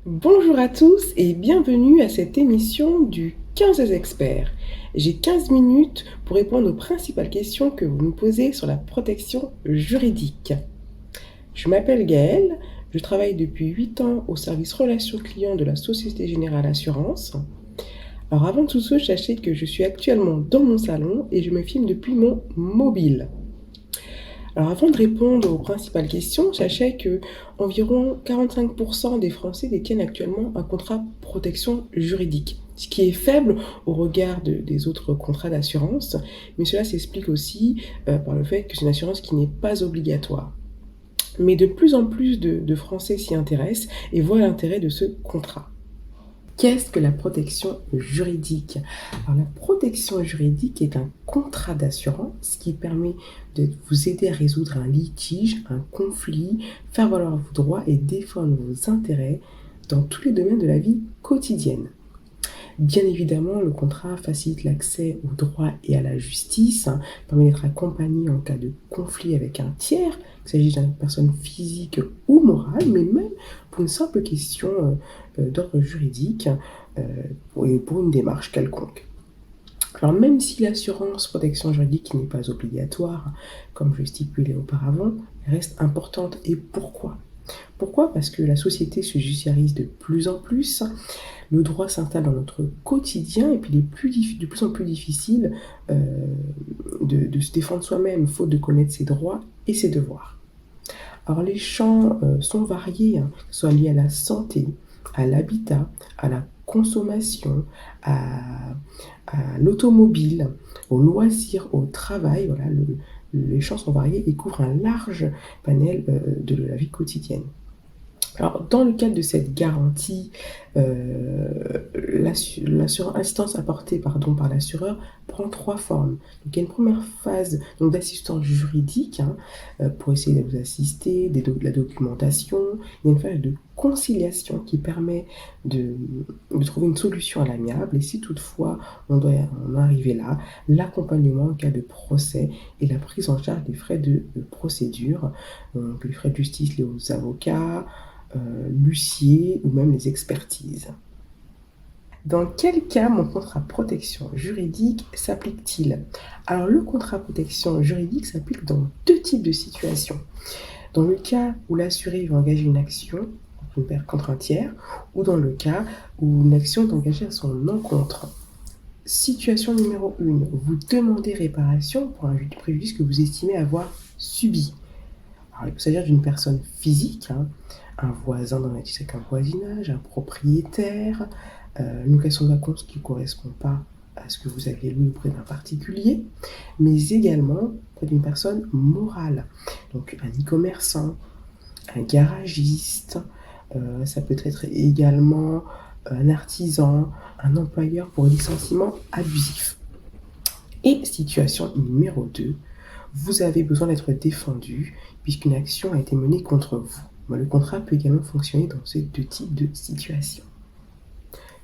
Bonjour à tous et bienvenue à cette émission du 15 experts. J'ai 15 minutes pour répondre aux principales questions que vous nous posez sur la protection juridique. Je m'appelle Gaëlle, je travaille depuis 8 ans au service relations clients de la Société Générale Assurance. Alors avant toute chose, sachez que je suis actuellement dans mon salon et je me filme depuis mon mobile. Alors avant de répondre aux principales questions, sachez que environ 45% des Français détiennent actuellement un contrat protection juridique, ce qui est faible au regard des autres contrats d'assurance, mais cela s'explique aussi par le fait que c'est une assurance qui n'est pas obligatoire. Mais de plus en plus de Français s'y intéressent et voient l'intérêt de ce contrat. Qu'est-ce que la protection juridique? Alors, la protection juridique est un contrat d'assurance qui permet de vous aider à résoudre un litige, un conflit, faire valoir vos droits et défendre vos intérêts dans tous les domaines de la vie quotidienne. Bien évidemment, le contrat facilite l'accès aux droits et à la justice, permet d'être accompagné en cas de conflit avec un tiers, qu'il s'agisse d'une personne physique ou morale, mais même pour une simple question d'ordre juridique et pour une démarche quelconque. Alors même si l'assurance protection juridique n'est pas obligatoire, comme je stipulais auparavant, elle reste importante. Et pourquoi? Pourquoi? Parce que la société se judiciarise de plus en plus, le droit s'installe dans notre quotidien et puis il est de plus en plus difficile de se défendre soi-même, faute de connaître ses droits et ses devoirs. Alors les champs sont variés, que ce soit liés à la santé, à l'habitat, à la consommation, à l'automobile, aux loisirs, au travail. Voilà, les champs sont variés et couvrent un large panel de la vie quotidienne. Alors, dans le cadre de cette garantie, l'assistance apportée par l'assureur prend 3 formes. Donc, il y a une première phase d'assistance juridique pour essayer de vous assister, de la documentation. Il y a une phase de conciliation qui permet de trouver une solution à l'amiable. Et si toutefois on doit en arriver là, l'accompagnement en cas de procès et la prise en charge des frais de procédure, donc les frais de justice liés aux avocats, l'huissier ou même les expertises. Dans quel cas mon contrat protection juridique s'applique-t-il? Alors le contrat protection juridique s'applique dans 2 types de situations. Dans le cas où l'assuré va engager une action contre un tiers ou dans le cas où une action est engagée à son encontre. Situation numéro 1, vous demandez réparation pour un préjudice que vous estimez avoir subi. Alors, il peut s'agir d'une personne physique, un voisin dans un voisinage, un propriétaire, une location de vacances qui ne correspond pas à ce que vous aviez loué auprès d'un particulier, mais également auprès d'une personne morale, donc un e-commerçant, un garagiste, ça peut être également un artisan, un employeur pour licenciement abusif. Et situation numéro 2, vous avez besoin d'être défendu puisqu'une action a été menée contre vous. Le contrat peut également fonctionner dans ces 2 types de situations.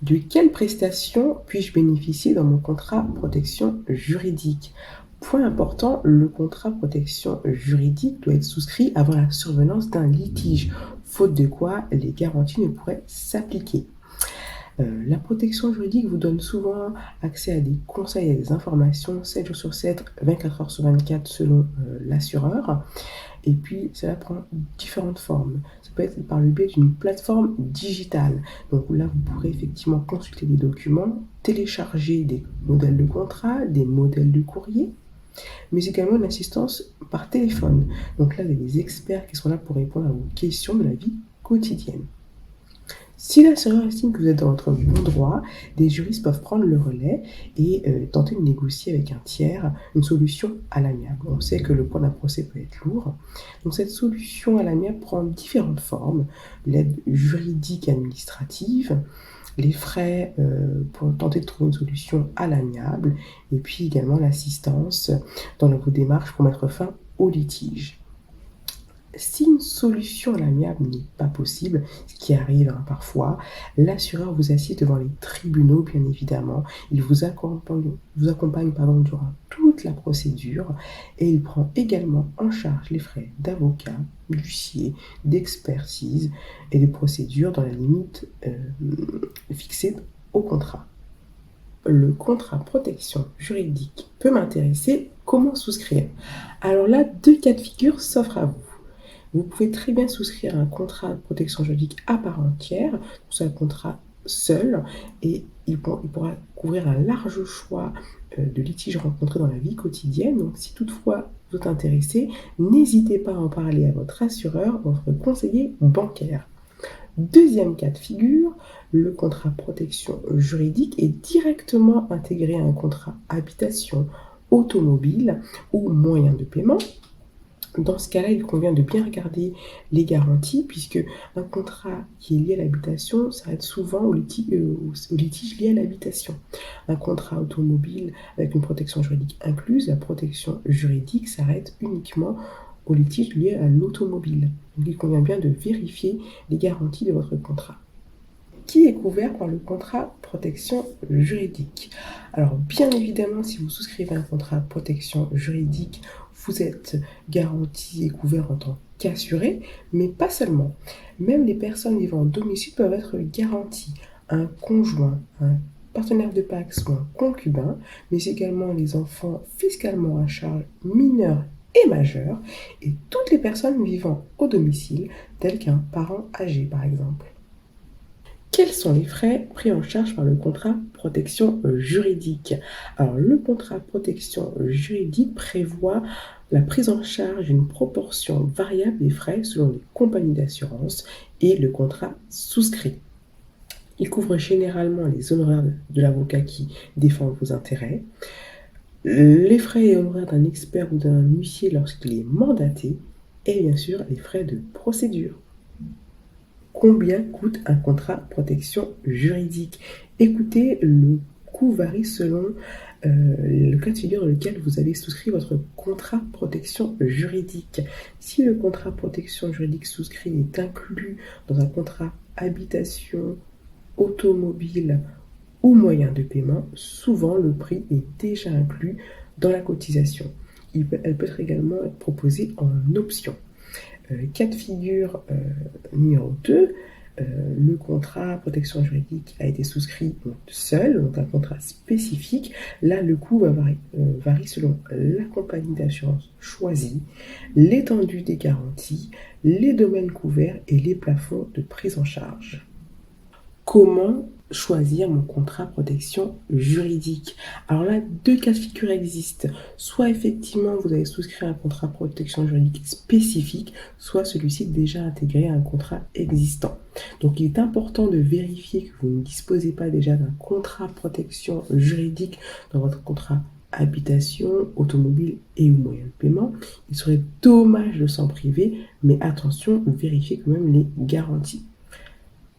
De quelles prestations puis-je bénéficier dans mon contrat protection juridique? Point important, le contrat protection juridique doit être souscrit avant la survenance d'un litige, faute de quoi les garanties ne pourraient s'appliquer. La protection juridique vous donne souvent accès à des conseils et des informations 7 jours sur 7, 24 heures sur 24 selon l'assureur. Et puis, cela prend différentes formes. Ça peut être par le biais d'une plateforme digitale. Donc là, vous pourrez effectivement consulter des documents, télécharger des modèles de contrat, des modèles de courrier, mais également une assistance par téléphone. Donc là, il y a des experts qui sont là pour répondre à vos questions de la vie quotidienne. Si l'assureur estime que vous êtes dans votre bon droit, des juristes peuvent prendre le relais et tenter de négocier avec un tiers une solution à l'amiable. On sait que le poids d'un procès peut être lourd. Donc cette solution à l'amiable prend différentes formes. L'aide juridique administrative, les frais pour tenter de trouver une solution à l'amiable, et puis également l'assistance dans vos démarches pour mettre fin au litige. Si une solution à l'amiable n'est pas possible, ce qui arrive parfois, l'assureur vous assied devant les tribunaux, bien évidemment. Il vous accompagne durant toute la procédure et il prend également en charge les frais d'avocat, d'huissier, d'expertise et de procédure dans la limite fixée au contrat. Le contrat protection juridique peut m'intéresser. Comment souscrire? Alors là, deux cas de figure s'offrent à vous. Vous pouvez très bien souscrire un contrat de protection juridique à part entière, c'est un contrat seul, et il pourra couvrir un large choix de litiges rencontrés dans la vie quotidienne. Donc si toutefois vous êtes intéressé, n'hésitez pas à en parler à votre assureur, votre conseiller bancaire. Deuxième cas de figure, le contrat protection juridique est directement intégré à un contrat habitation, automobile ou moyen de paiement. Dans ce cas-là, il convient de bien regarder les garanties, puisque un contrat qui est lié à l'habitation s'arrête souvent au litige lié à l'habitation. Un contrat automobile avec une protection juridique incluse, la protection juridique s'arrête uniquement au litige lié à l'automobile. Donc il convient bien de vérifier les garanties de votre contrat. Qui est couvert par le contrat protection juridique? Alors bien évidemment, si vous souscrivez un contrat protection juridique, vous êtes garanti et couvert en tant qu'assuré, mais pas seulement. Même les personnes vivant en domicile peuvent être garanties. Un conjoint, un partenaire de PACS ou un concubin, mais également les enfants fiscalement à charge mineurs et majeurs, et toutes les personnes vivant au domicile, telles qu'un parent âgé par exemple. Quels sont les frais pris en charge par le contrat protection juridique? Alors, le contrat protection juridique prévoit la prise en charge d'une proportion variable des frais selon les compagnies d'assurance et le contrat souscrit. Il couvre généralement les honoraires de l'avocat qui défend vos intérêts, les frais et honoraires d'un expert ou d'un huissier lorsqu'il est mandaté, et bien sûr les frais de procédure. Combien coûte un contrat protection juridique? Écoutez, le coût varie selon le cas de figure dans lequel vous avez souscrit votre contrat protection juridique. Si le contrat protection juridique souscrit est inclus dans un contrat habitation, automobile ou moyen de paiement, souvent le prix est déjà inclus dans la cotisation. Elle peut également être proposée en option. Cas de figure numéro 2, le contrat protection juridique a été souscrit seul, donc un contrat spécifique. Là, le coût varie selon la compagnie d'assurance choisie, l'étendue des garanties, les domaines couverts et les plafonds de prise en charge. Comment choisir mon contrat protection juridique? Alors là, deux cas de figure existent. Soit effectivement, vous avez souscrit un contrat protection juridique spécifique, soit celui-ci est déjà intégré à un contrat existant. Donc il est important de vérifier que vous ne disposez pas déjà d'un contrat protection juridique dans votre contrat habitation, automobile et ou moyen de paiement. Il serait dommage de s'en priver, mais attention, vérifiez quand même les garanties.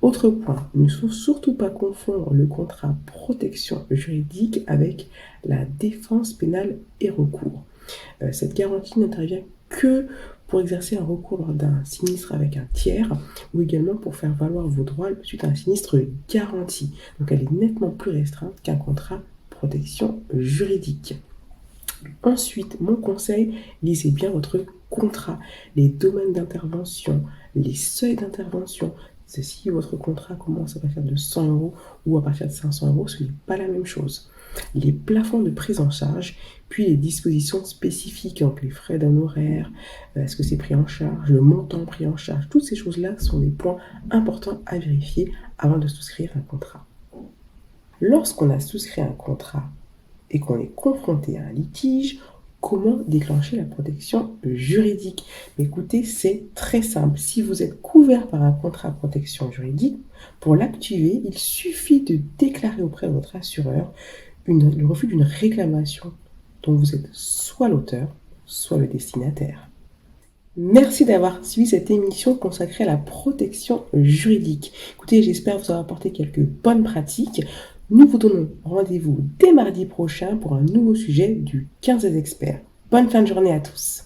Autre point, il ne faut surtout pas confondre le contrat protection juridique avec la défense pénale et recours. Cette garantie n'intervient que pour exercer un recours lors d'un sinistre avec un tiers ou également pour faire valoir vos droits suite à un sinistre garanti. Donc elle est nettement plus restreinte qu'un contrat protection juridique. Ensuite, mon conseil, lisez bien votre contrat, les domaines d'intervention, les seuils d'intervention. Si votre contrat commence à partir de 100 € ou à partir de 500 €, ce n'est pas la même chose. Les plafonds de prise en charge, puis les dispositions spécifiques, donc les frais d'honoraires, est-ce que c'est pris en charge, le montant pris en charge, toutes ces choses-là sont des points importants à vérifier avant de souscrire un contrat. Lorsqu'on a souscrit un contrat et qu'on est confronté à un litige, comment déclencher la protection juridique? Écoutez, c'est très simple. Si vous êtes couvert par un contrat de protection juridique, pour l'activer, il suffit de déclarer auprès de votre assureur le refus d'une réclamation dont vous êtes soit l'auteur, soit le destinataire. Merci d'avoir suivi cette émission consacrée à la protection juridique. Écoutez, j'espère vous avoir apporté quelques bonnes pratiques. Nous vous donnons rendez-vous dès mardi prochain pour un nouveau sujet du 15 des experts. Bonne fin de journée à tous.